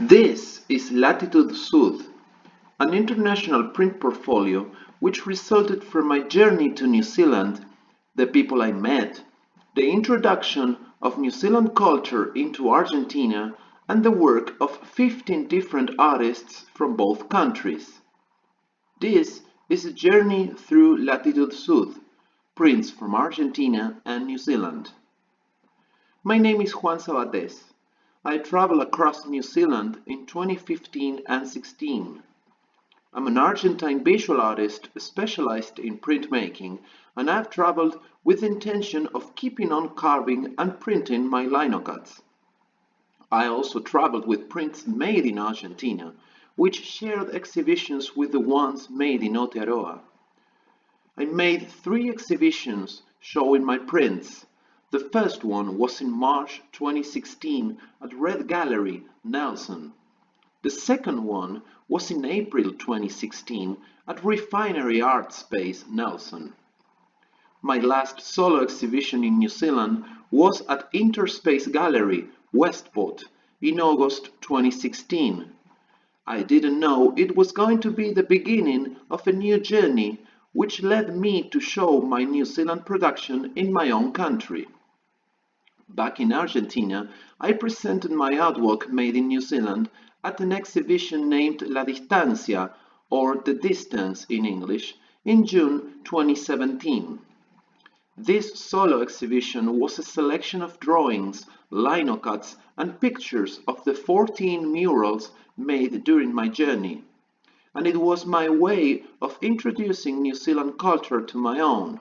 This is Latitude Sud, an international print portfolio which resulted from my journey to New Zealand, the people I met, the introduction of New Zealand culture into Argentina, and the work of 15 different artists from both countries. This is a journey through Latitude Sud, prints from Argentina and New Zealand. My name is Juan Sabatez. I traveled across New Zealand in 2015 and 16. I'm an Argentine visual artist specialized in printmaking, and I've traveled with the intention of keeping on carving and printing my linocuts. I also traveled with prints made in Argentina, which shared exhibitions with the ones made in Aotearoa. I made 3 exhibitions showing my prints. The first one was in March 2016 at Red Gallery, Nelson. The second one was in April 2016 at Refinery Art Space, Nelson. My last solo exhibition in New Zealand was at Interspace Gallery, Westport, in August 2016. I didn't know it was going to be the beginning of a new journey, which led me to show my New Zealand production in my own country. Back in Argentina, I presented my artwork made in New Zealand at an exhibition named La Distancia, or The Distance in English, in June 2017. This solo exhibition was a selection of drawings, linocuts, and pictures of the 14 murals made during my journey, and it was my way of introducing New Zealand culture to my own.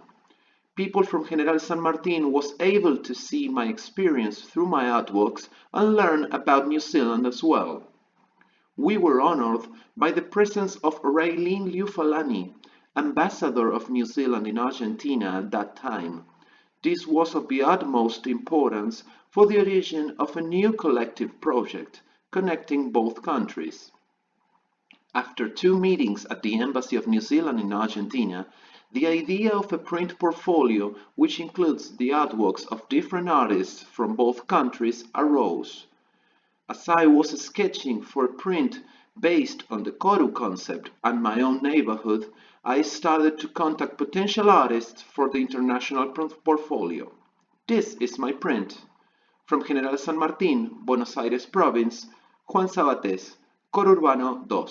People from General San Martin was able to see my experience through my artworks and learn about New Zealand as well. We were honored by the presence of Raylene Liufalani, ambassador of New Zealand in Argentina at that time. This was of the utmost importance for the origin of a new collective project connecting both countries. After 2 meetings at the Embassy of New Zealand in Argentina, the idea of a print portfolio which includes the artworks of different artists from both countries arose. As I was sketching for a print based on the Koru concept and my own neighborhood, I started to contact potential artists for the international portfolio. This is my print. From General San Martin, Buenos Aires Province, Juan Sabatez, Korurbano 2.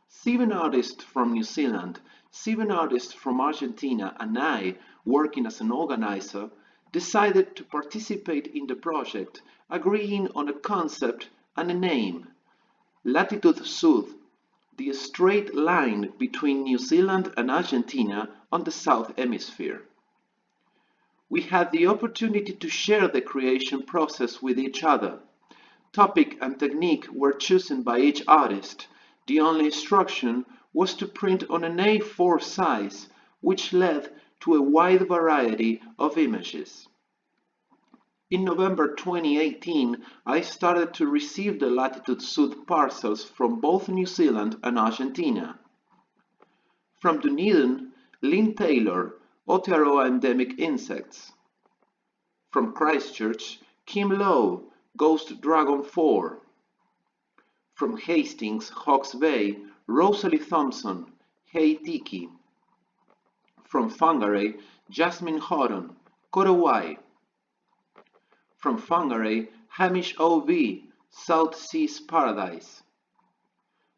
7 artists from New Zealand, 7 artists from Argentina, and I, working as an organizer, decided to participate in the project, agreeing on a concept and a name. Latitude Sud, the straight line between New Zealand and Argentina on the South Hemisphere. We had the opportunity to share the creation process with each other. Topic and technique were chosen by each artist. The only instruction was to print on an A4 size, which led to a wide variety of images. In November 2018, I started to receive the Latitude Sud parcels from both New Zealand and Argentina. From Dunedin, Lynn Taylor, Aotearoa endemic insects. From Christchurch, Kim Lowe, Ghost Dragon 4. From Hastings, Hawke's Bay, Rosalie Thompson, Hey Tiki. From Whangarei, Jasmine Horton, Korowai. From Whangarei, Hamish O.V., South Seas Paradise.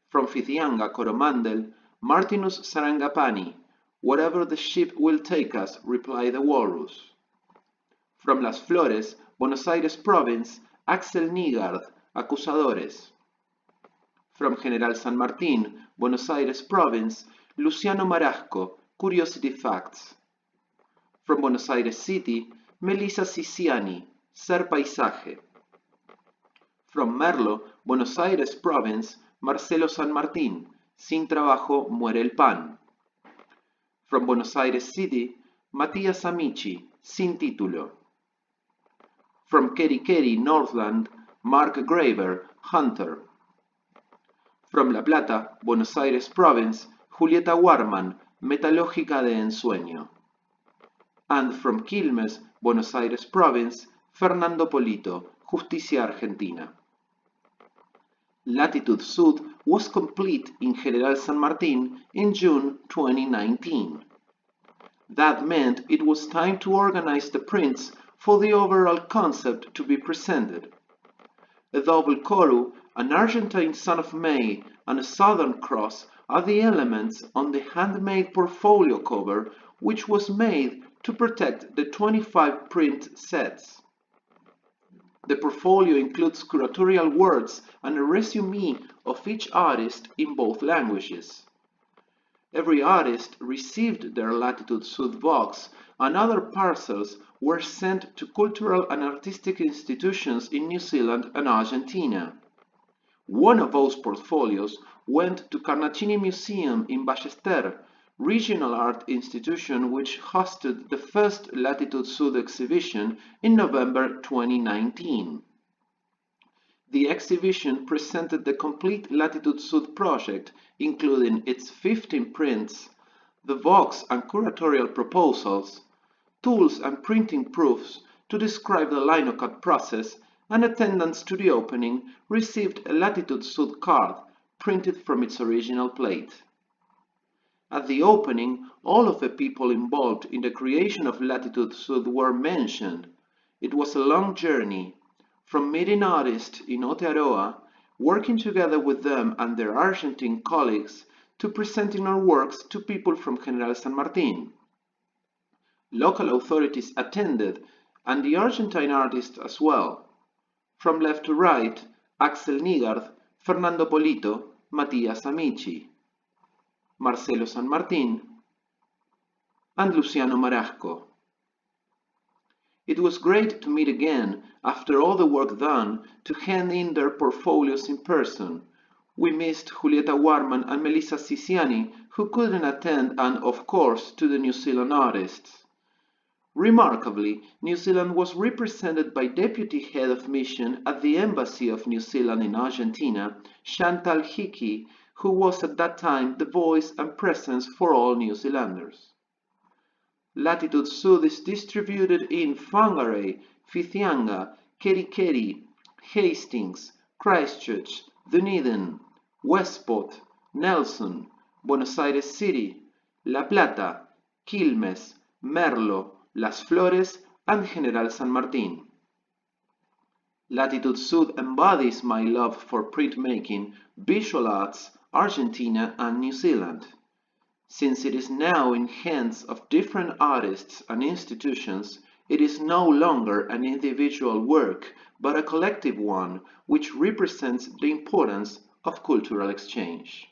From Whitianga, Coromandel, Martinus Sarangapany, Whatever the ship will take us, replied the walrus. From Las Flores, Buenos Aires Province, Axel Nygaard, Acusadores. From General San Martin, Buenos Aires Province, Luciano Marasco, Curiosity Facts. From Buenos Aires City, Melisa Scisciani, Ser Paisaje. From Merlo, Buenos Aires Province, Marcelo San Martín, Sin trabajo muere el pan. From Buenos Aires City, Matías Amici, Sin título. From Kerikeri, Northland, Mark Graver, Hunter. From La Plata, Buenos Aires Province, Julieta Warman, Metalógica de ensueño. And from Quilmes, Buenos Aires Province, Fernando Polito, Justicia Argentina. Latitude Sud was complete in General San Martin in June 2019. That meant it was time to organize the prints for the overall concept to be presented. A double koru, an Argentine Son of May, and a Southern Cross are the elements on the handmade portfolio cover, which was made to protect the 25 print sets. The portfolio includes curatorial words and a resume of each artist in both languages. Every artist received their Latitude Sud box, and other parcels were sent to cultural and artistic institutions in New Zealand and Argentina. One of those portfolios went to Carnacini Museum in Ballester, regional art institution which hosted the first Latitude Sud exhibition in November 2019. The exhibition presented the complete Latitude Sud project, including its 15 prints, the box and curatorial proposals, tools and printing proofs to describe the linocut process, and attendants to the opening received a Latitude Sud card printed from its original plate. At the opening, all of the people involved in the creation of Latitude Sud were mentioned. It was a long journey, from meeting artists in Aotearoa, working together with them and their Argentine colleagues, to presenting our works to people from General San Martin. Local authorities attended, and the Argentine artists as well. From left to right, Axel Nygaard, Fernando Polito, Matías Amici, Marcelo San Martin, and Luciano Marasco. It was great to meet again after all the work done to hand in their portfolios in person. We missed Julieta Warman and Melisa Scisciani, who couldn't attend, and of course to the New Zealand artists. Remarkably, New Zealand was represented by Deputy Head of Mission at the Embassy of New Zealand in Argentina, Chantal Hickey, who was at that time the voice and presence for all New Zealanders. Latitude Sud is distributed in Whangarei, Whitianga, Kerikeri, Hastings, Christchurch, Dunedin, Westport, Nelson, Buenos Aires City, La Plata, Quilmes, Merlo, Las Flores, and General San Martin. Latitude Sud embodies my love for printmaking, visual arts, Argentina, and New Zealand. Since it is now in hands of different artists and institutions, it is no longer an individual work, but a collective one, which represents the importance of cultural exchange.